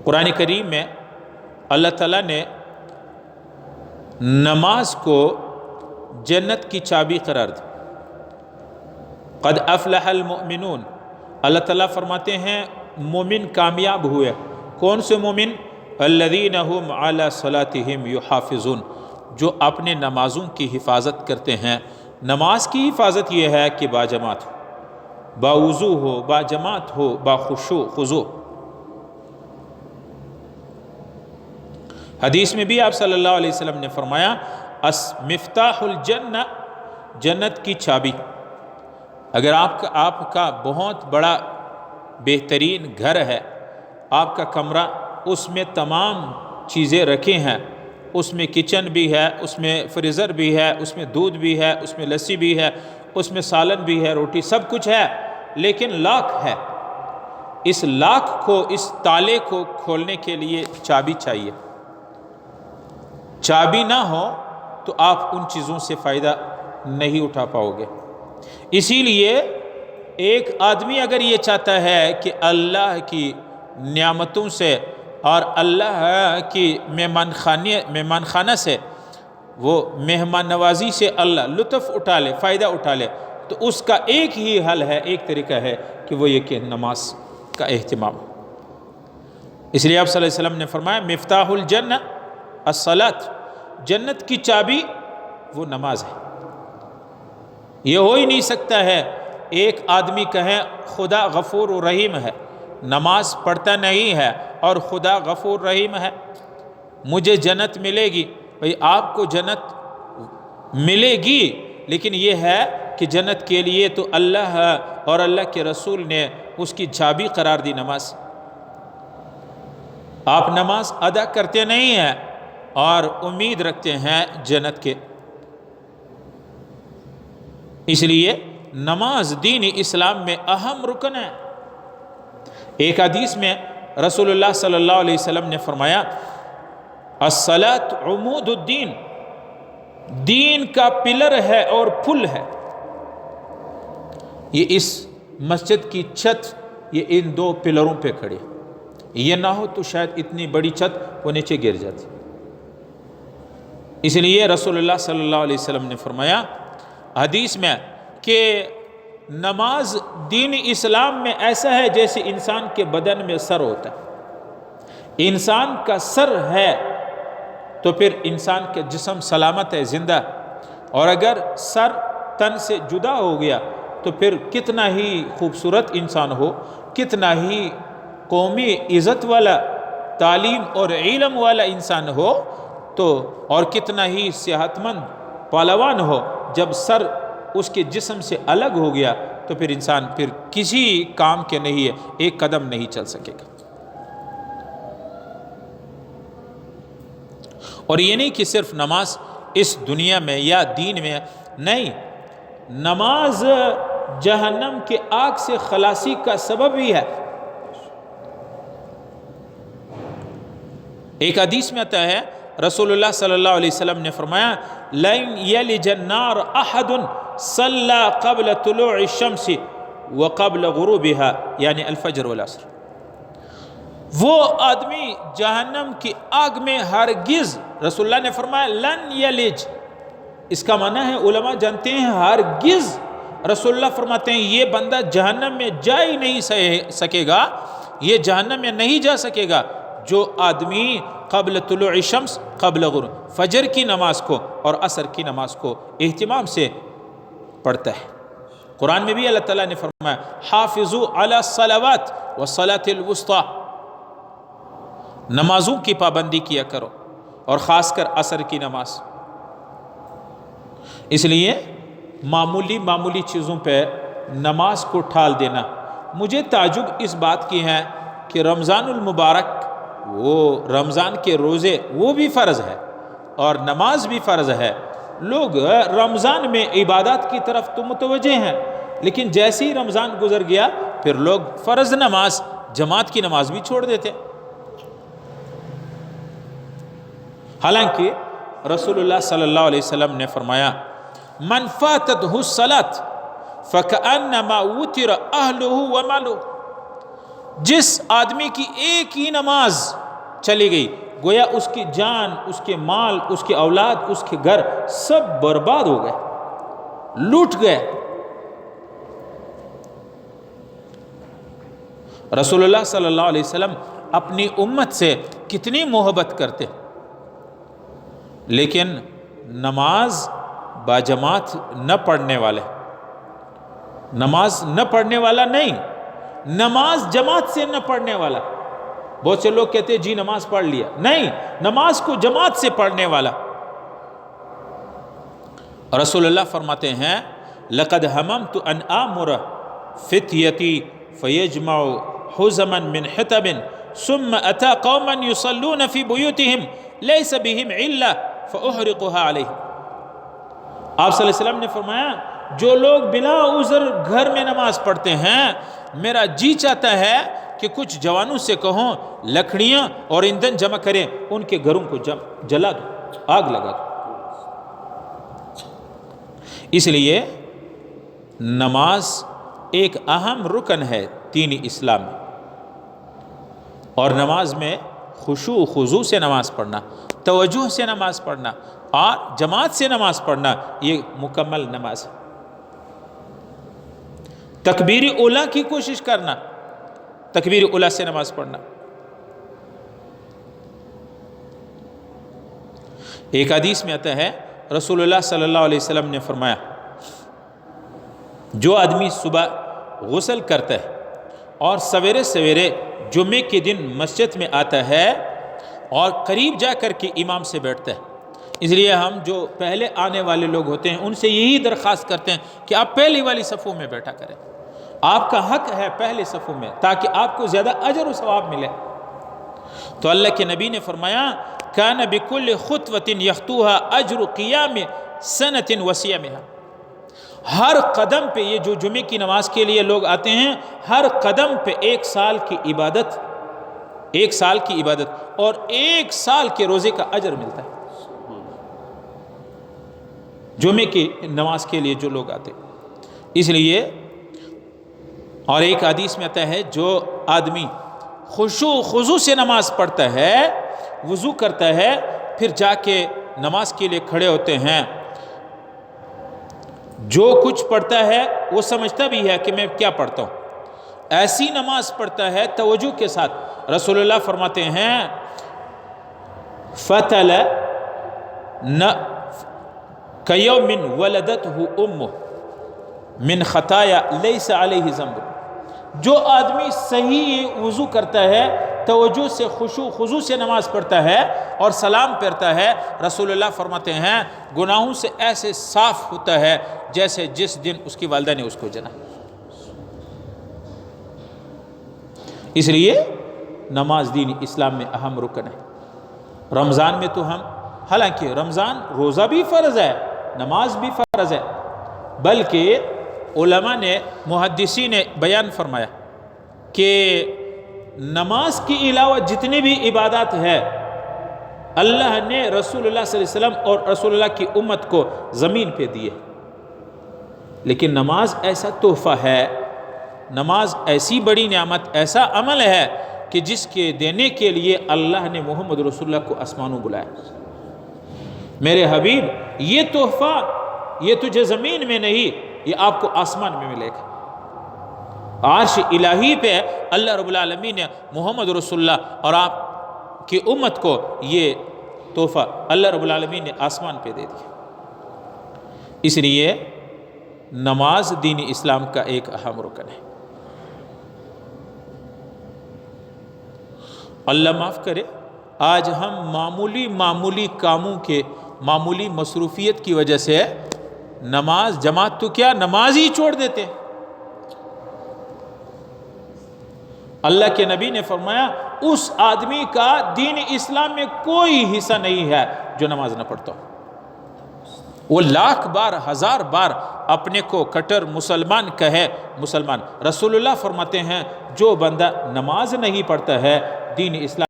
قرآن کریم میں اللہ تعالیٰ نے نماز کو جنت کی چابی قرار دی۔ قد افلح المؤمنون، اللہ تعالیٰ فرماتے ہیں مومن کامیاب ہوئے۔ کون سے مومن؟ الذین هم علی صلاتہم یحافظون، جو اپنے نمازوں کی حفاظت کرتے ہیں۔ نماز کی حفاظت یہ ہے کہ باجماعت ہو، باوضو ہو، باجماعت ہو، باخشوع خضوع۔ حدیث میں بھی آپ صلی اللہ علیہ وسلم نے فرمایا مفتاح الجنہ، جنت کی چابی۔ اگر آپ کا بہت بڑا بہترین گھر ہے، آپ کا کمرہ، اس میں تمام چیزیں رکھی ہیں، اس میں کچن بھی ہے، اس میں فریزر بھی ہے، اس میں دودھ بھی ہے، اس میں لسی بھی ہے، اس میں سالن بھی ہے، روٹی، سب کچھ ہے، لیکن لاک ہے۔ اس لاک کو، اس تالے کو کھولنے کے لیے چابی چاہیے۔ چابی نہ ہو تو آپ ان چیزوں سے فائدہ نہیں اٹھا پاؤ گے۔ اسی لیے ایک آدمی اگر یہ چاہتا ہے کہ اللہ کی نعمتوں سے اور اللہ کی مہمان خانہ سے، وہ مہمان نوازی سے اللہ لطف اٹھا لے، فائدہ اٹھا لے، تو اس کا ایک ہی حل ہے، ایک طریقہ ہے کہ وہ یہ کہ نماز کا اہتمام۔ اس لیے آپ صلی اللہ علیہ وسلم نے فرمایا مفتاح الجنہ الصلاۃ، جنت کی چابی وہ نماز ہے۔ یہ ہو ہی نہیں سکتا ہے ایک آدمی کہے خدا غفور و رحیم ہے، نماز پڑھتا نہیں ہے اور خدا غفور رحیم ہے، مجھے جنت ملے گی۔ بھئی آپ کو جنت ملے گی، لیکن یہ ہے کہ جنت کے لیے تو اللہ اور اللہ کے رسول نے اس کی چابی قرار دی نماز۔ آپ نماز ادا کرتے نہیں ہیں اور امید رکھتے ہیں جنت کے۔ اس لیے نماز دین اسلام میں اہم رکن ہے۔ ایک حدیث میں رسول اللہ صلی اللہ علیہ وسلم نے فرمایا الصلاۃ عمود الدین، دین کا پلر ہے اور پل ہے۔ یہ اس مسجد کی چھت یہ ان دو پلروں پہ کھڑی، یہ نہ ہو تو شاید اتنی بڑی چھت وہ نیچے گر جاتی۔ اس لیے رسول اللہ صلی اللہ علیہ وسلم نے فرمایا حدیث میں کہ نماز دین اسلام میں ایسا ہے جیسے انسان کے بدن میں سر ہوتا ہے۔ انسان کا سر ہے تو پھر انسان کے جسم سلامت ہے، زندہ، اور اگر سر تن سے جدا ہو گیا تو پھر کتنا ہی خوبصورت انسان ہو، کتنا ہی قومی عزت والا، تعلیم اور علم والا انسان ہو، تو اور کتنا ہی صحت مند پہلوان ہو، جب سر اس کے جسم سے الگ ہو گیا تو پھر انسان پھر کسی کام کے نہیں ہے، ایک قدم نہیں چل سکے گا۔ اور یہ نہیں کہ صرف نماز اس دنیا میں یا دین میں، نہیں، نماز جہنم کے آگ سے خلاصی کا سبب بھی ہے۔ ایک حدیث میں آتا ہے رسول اللہ صلی اللہ علیہ وسلم نے فرمایا لَن يَلِجَ النَّارَ أَحَدٌ صَلَّى قَبْلَ طُلُوعِ الشَّمْسِ وَقَبْلَ غُرُوبِهَا، یعنی الفجر والعصر۔ وہ آدمی جہنم کی آگ میں ہرگز، رسول اللہ نے فرمایا لن یلج، اس کا معنی ہے علماء جانتے ہیں ہرگز، رسول اللہ فرماتے ہیں یہ بندہ جہنم میں جا ہی نہیں سکے گا، یہ جہنم میں نہیں جا سکے گا جو آدمی قبل طلوع الشمس، قبل غروب، فجر کی نماز کو اور عصر کی نماز کو اہتمام سے پڑھتا ہے۔ قرآن میں بھی اللہ تعالیٰ نے فرمایا حافظوا علی الصلوات والصلاة الوسطی، نمازوں کی پابندی کیا کرو اور خاص کر عصر کی نماز۔ اس لیے معمولی چیزوں پہ نماز کو ٹھال دینا، مجھے تعجب اس بات کی ہے کہ رمضان المبارک، وہ رمضان کے روزے وہ بھی فرض ہے اور نماز بھی فرض ہے، لوگ رمضان میں عبادات کی طرف تو متوجہ ہیں، لیکن جیسے ہی رمضان گزر گیا پھر لوگ فرض نماز، جماعت کی نماز بھی چھوڑ دیتے۔ حالانکہ رسول اللہ صلی اللہ علیہ وسلم نے فرمایا من فاتتہ الصلاۃ فکأنما وتر اہلہ ومالہ، جس آدمی کی ایک ہی نماز چلی گئی گویا اس کی جان، اس کے مال، اس کی اولاد، اس کے گھر سب برباد ہو گئے، لوٹ گئے۔ رسول اللہ صلی اللہ علیہ وسلم اپنی امت سے کتنی محبت کرتے، لیکن نماز باجماعت نہ پڑھنے والے، نماز نہ پڑھنے والا نہیں، نماز جماعت سے نہ پڑھنے والا۔ بہت سے لوگ کہتے ہیں جی نماز پڑھ لیا، نہیں، نماز کو جماعت سے پڑھنے والا۔ رسول اللہ فرماتے ہیں لَقَدْ هَمَمْتُ أَنْ آمُرَ فِتْيَتِي فَيَجْمَعُ حُزَمًا مِنْ حِطَبٍ ثُمَّ أَتَى قَوْمًا يُصَلُّونَ فِي بُيُوتِهِمْ لَيْسَ بِهِمْ عِلَّةٌ فَأُحْرِقُهَا عَلَيْهِمْ۔ آپ صلی اللہ علیہ وسلم نے فرمایا جو لوگ بلا عذر گھر میں نماز پڑھتے ہیں، میرا جی چاہتا ہے کہ کچھ جوانوں سے کہوں لکڑیاں اور ایندھن جمع کریں، ان کے گھروں کو جلا دو، آگ لگا دو۔ اس لیے نماز ایک اہم رکن ہے دین اسلام میں، اور نماز میں خشوع و خضوع سے نماز پڑھنا، توجہ سے نماز پڑھنا اور جماعت سے نماز پڑھنا، یہ مکمل نماز ہے۔ تکبیر اولیٰ کی کوشش کرنا، تکبیر اولیٰ سے نماز پڑھنا۔ ایک حدیث میں آتا ہے رسول اللہ صلی اللہ علیہ وسلم نے فرمایا جو آدمی صبح غسل کرتا ہے اور سویرے سویرے جمعے کے دن مسجد میں آتا ہے اور قریب جا کر کے امام سے بیٹھتا ہے، اس لیے ہم جو پہلے آنے والے لوگ ہوتے ہیں ان سے یہی درخواست کرتے ہیں کہ آپ پہلی والی صفوں میں بیٹھا کریں، آپ کا حق ہے پہلے صفوں میں، تاکہ آپ کو زیادہ اجر و ثواب ملے۔ تو اللہ کے نبی نے فرمایا کان بکل خطوۃ یخطوها اجر قیام سنۃ وصیامها، ہر قدم پہ، یہ جو جمعے کی نماز کے لیے لوگ آتے ہیں، ہر قدم پہ ایک سال کی عبادت، ایک سال کی عبادت اور ایک سال کے روزے کا اجر ملتا ہے جمعے کی نماز کے لیے جو لوگ آتے۔ اس لیے اور ایک حدیث میں آتا ہے جو آدمی خشوع و خضوع سے نماز پڑھتا ہے، وضو کرتا ہے، پھر جا کے نماز کے لیے کھڑے ہوتے ہیں، جو کچھ پڑھتا ہے وہ سمجھتا بھی ہے کہ میں کیا پڑھتا ہوں، ایسی نماز پڑھتا ہے توجہ کے ساتھ۔ رسول اللہ فرماتے ہیں فَتَلَ كَيَوْمٍ وَلَدَتْهُ أُمُّهُ مِنْ خَطَايَا لَيْسَ عَلَيْهِ ذَنْبٌ، جو آدمی صحیح وضو کرتا ہے، توجہ سے خشوع خضوع سے نماز پڑھتا ہے اور سلام پھیرتا ہے، رسول اللہ فرماتے ہیں گناہوں سے ایسے صاف ہوتا ہے جیسے جس دن اس کی والدہ نے اس کو جنا۔ اس لیے نماز دین اسلام میں اہم رکن ہے۔ رمضان میں تو ہم، حالانکہ رمضان روزہ بھی فرض ہے، نماز بھی فرض ہے، بلکہ علماء نے، محدثین نے بیان فرمایا کہ نماز کے علاوہ جتنی بھی عبادات ہے اللہ نے رسول اللہ صلی اللہ علیہ وسلم اور رسول اللہ کی امت کو زمین پہ دیے، لیکن نماز ایسا تحفہ ہے، نماز ایسی بڑی نعمت، ایسا عمل ہے کہ جس کے دینے کے لیے اللہ نے محمد رسول اللہ کو آسمانوں بلایا۔ میرے حبیب یہ تحفہ یہ تجھے زمین میں نہیں، یہ آپ کو آسمان میں ملے گا۔ عرش الہی پہ اللہ رب العالمین نے محمد رسول اللہ اور آپ کی امت کو یہ تحفہ اللہ رب العالمین نے آسمان پہ دے دیا۔ اس لیے نماز دین اسلام کا ایک اہم رکن ہے۔ اللہ معاف کرے، آج ہم معمولی کاموں کے معمولی مصروفیت کی وجہ سے نماز، جماعت تو کیا، نماز ہی چھوڑ دیتے ہیں۔ اللہ کے نبی نے فرمایا اس آدمی کا دین اسلام میں کوئی حصہ نہیں ہے جو نماز نہ پڑھتا ہو۔ وہ لاکھ بار، ہزار بار اپنے کو کٹر مسلمان کہے، مسلمان، رسول اللہ فرماتے ہیں جو بندہ نماز نہیں پڑھتا ہے دین اسلام